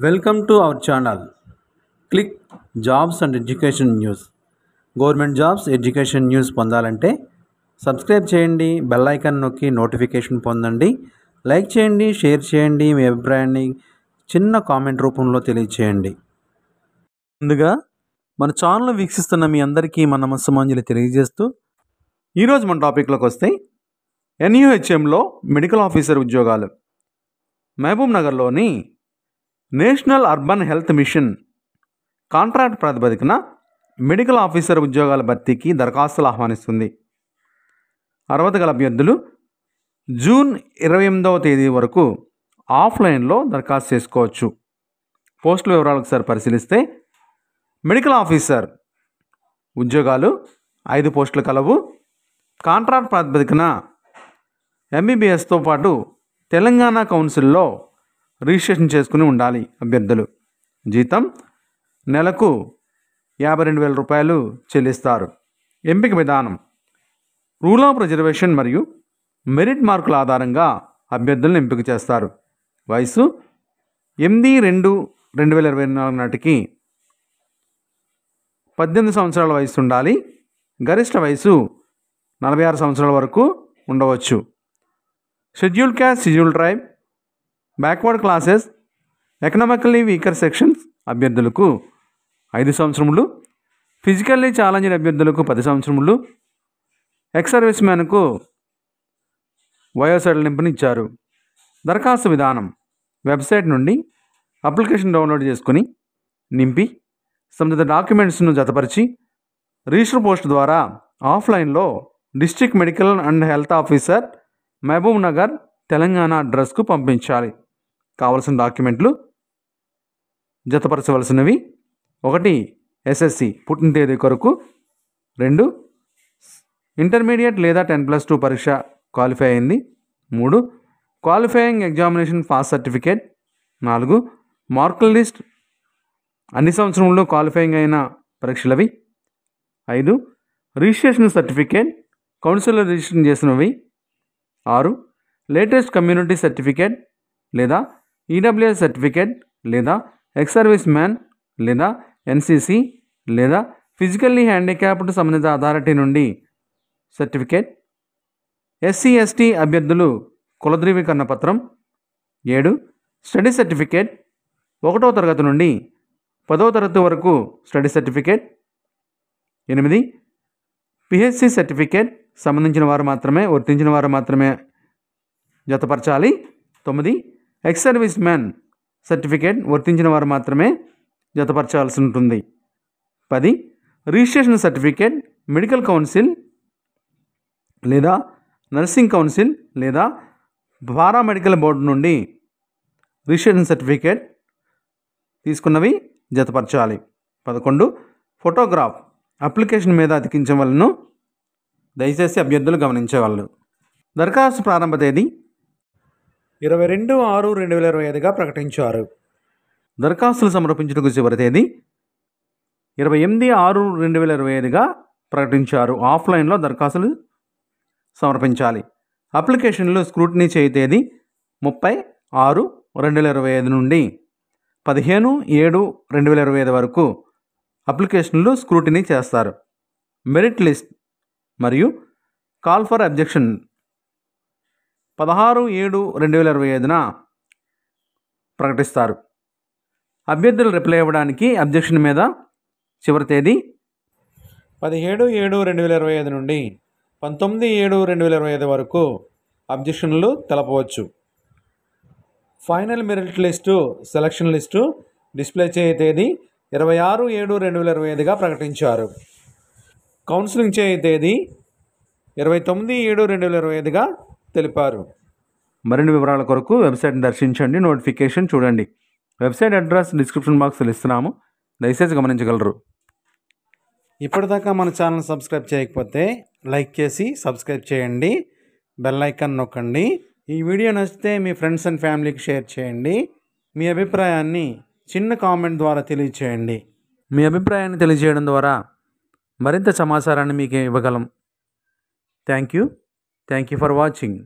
Welcome to our channel. Click Jobs and Education News. Government jobs education news పొందాలంటే subscribe చేయండి, bell icon నొక్కి notification పొందండి. Like చేయండి, share చేయండి, మీ అభిప్రాయాన్ని చిన్న కామెంట్ రూపంలో తెలియచేయండి. ముందుగా మన ఛానల్ వీక్షిస్తున్న మీ అందరికీ మన నమస్సుమాంజలి తెలియజేస్తూ ఈరోజు మన టాపిక్లోకి వస్తే NUHMలో మెడికల్ ఆఫీసర్ ఉద్యోగాలు. మహబూబ్ నగర్లోని national urban health machine contract ప్రాతిపదికన మెడికల్ ఆఫీసర్ ఉద్యోగాల భర్తీకి దరఖాస్తులు ఆహ్వానిస్తుంది. అర్హత గల అభ్యర్థులు జూన్ 28వ తేదీ వరకు ఆఫ్లైన్లో దరఖాస్తు చేసుకోవచ్చు. పోస్టుల వివరాలకు ఒకసారి పరిశీలిస్తే మెడికల్ ఆఫీసర్ ఉద్యోగాలు 5 పోస్టులు కలవు. కాంట్రాక్ట్ ప్రాతిపదికన MBBSతో పాటు తెలంగాణ కౌన్సిల్లో రిజిస్ట్రేషన్ చేసుకుని ఉండాలి అభ్యర్థులు. జీతం నెలకు 52,000 రూపాయలు చెల్లిస్తారు. ఎంపిక విధానం రూల్ ఆఫ్ రిజర్వేషన్ మరియు మెరిట్ మార్కుల ఆధారంగా అభ్యర్థులను ఎంపిక చేస్తారు. వయసు 8/2/2024 నాటికి 18 సంవత్సరాల వయసు ఉండాలి. గరిష్ట వయసు 46 సంవత్సరాల వరకు ఉండవచ్చు. Scheduled caste, scheduled tribe, backward classes, economically weaker sections అభ్యర్థులకు 5 సంవత్సరములు, ఫిజికల్లీ ఛాలెంజ్డ్ అభ్యర్థులకు 10 సంవత్సరములు, ఎక్స్ సర్వీస్ మ్యాన్కు వయోసడలింపుని ఇచ్చారు. దరఖాస్తు విధానం వెబ్సైట్ నుండి అప్లికేషన్ డౌన్లోడ్ చేసుకుని నింపి సంబంధిత డాక్యుమెంట్స్ను జతపరిచి రిజిస్టర్ పోస్ట్ ద్వారా ఆఫ్లైన్లో district medical and health officer Mahabubnagar Telangana అడ్రస్కు పంపించాలి. కావలసిన డాక్యుమెంట్లు జతపరచవలసినవి: 1 SSC పుట్టిన తేదీ కొరకు, 2 ఇంటర్మీడియట్ లేదా 10+2 పరీక్ష క్వాలిఫై అయింది, 3 క్వాలిఫైయింగ్ ఎగ్జామినేషన్ పాస్ సర్టిఫికేట్, 4 మార్కుల లిస్ట్ అన్ని సంవత్సరంలో క్వాలిఫైయింగ్ అయిన పరీక్షలవి, 5 రిజిస్ట్రేషన్ సర్టిఫికేట్ కౌన్సిల్లో రిజిస్ట్రేషన్ చేసినవి, 6 లేటెస్ట్ కమ్యూనిటీ సర్టిఫికేట్ లేదా EWS సర్టిఫికేట్ లేదా ఎక్స్ సర్వీస్ మ్యాన్ లేదా NCC లేదా ఫిజికల్లీ హ్యాండిక్యాప్డ్ సంబంధిత అథారిటీ నుండి సర్టిఫికేట్. SC/ST అభ్యర్థులు కుల ధృవీకరణ పత్రం. 7 స్టడీ సర్టిఫికేట్ 1వ తరగతి నుండి 10వ తరగతి వరకు స్టడీ సర్టిఫికేట్. 8 PHC సర్టిఫికేట్ సంబంధించిన వారు మాత్రమే, వర్తించిన వారు మాత్రమే జతపరచాలి. 9 ఎక్స్ సర్వీస్ మ్యాన్ సర్టిఫికేట్ వర్తించిన వారు మాత్రమే జతపరచాల్సి ఉంటుంది. 10 రిజిస్ట్రేషన్ సర్టిఫికేట్ మెడికల్ కౌన్సిల్ లేదా నర్సింగ్ కౌన్సిల్ లేదా పారామెడికల్ బోర్డు నుండి రిజిస్ట్రేషన్ సర్టిఫికేట్ తీసుకున్నవి జతపరచాలి. 11 ఫోటోగ్రాఫ్ అప్లికేషన్ మీద అతికించవలను. దయచేసి అభ్యర్థులు గమనించగలరు. దరఖాస్తు ప్రారంభ తేదీ 22/6/2025గా ప్రకటించారు. దరఖాస్తులు సమర్పించుటకు చివరి తేదీ 28/6/2025గా ప్రకటించారు. ఆఫ్లైన్లో దరఖాస్తులు సమర్పించాలి. అప్లికేషన్లు స్క్రూటినీ చేయు తేదీ 30/6/2025 నుండి 15/7/2025 వరకు అప్లికేషన్లు స్క్రూటినీ చేస్తారు. మెరిట్ లిస్ట్ మరియు కాల్ ఫర్ అబ్జెక్షన్ 16/7/2025న ప్రకటిస్తారు. అభ్యర్థులు రిప్లై ఇవ్వడానికి అబ్జెక్షన్ మీద చివరి తేదీ 17/7/2025 నుండి 19/7/2025 వరకు అబ్జెక్షన్లు తెలపవచ్చు. Final merit list, selection list display చేయు తేదీ 26/7/2025గా ప్రకటించారు. కౌన్సిలింగ్ చేయు తేదీ 29/7/2025గా తెలిపారు. మరిన్ని వివరాల కొరకు వెబ్సైట్ని దర్శించండి, నోటిఫికేషన్ చూడండి. వెబ్సైట్ అడ్రస్ డిస్క్రిప్షన్ బాక్స్లో ఇస్తున్నాము, దయచేసి గమనించగలరు. ఇప్పటిదాకా మన ఛానల్ సబ్స్క్రైబ్ చేయకపోతే లైక్ చేసి సబ్స్క్రైబ్ చేయండి, బెల్ ఐకాన్ నొక్కండి. ఈ వీడియో నచ్చితే మీ ఫ్రెండ్స్ అండ్ ఫ్యామిలీకి షేర్ చేయండి. మీ అభిప్రాయాన్ని చిన్న కామెంట్ ద్వారా తెలియచేయండి. మీ అభిప్రాయాన్ని తెలియజేయడం ద్వారా మరింత సమాచారాన్ని మీకు ఇవ్వగలం. Thank you for watching.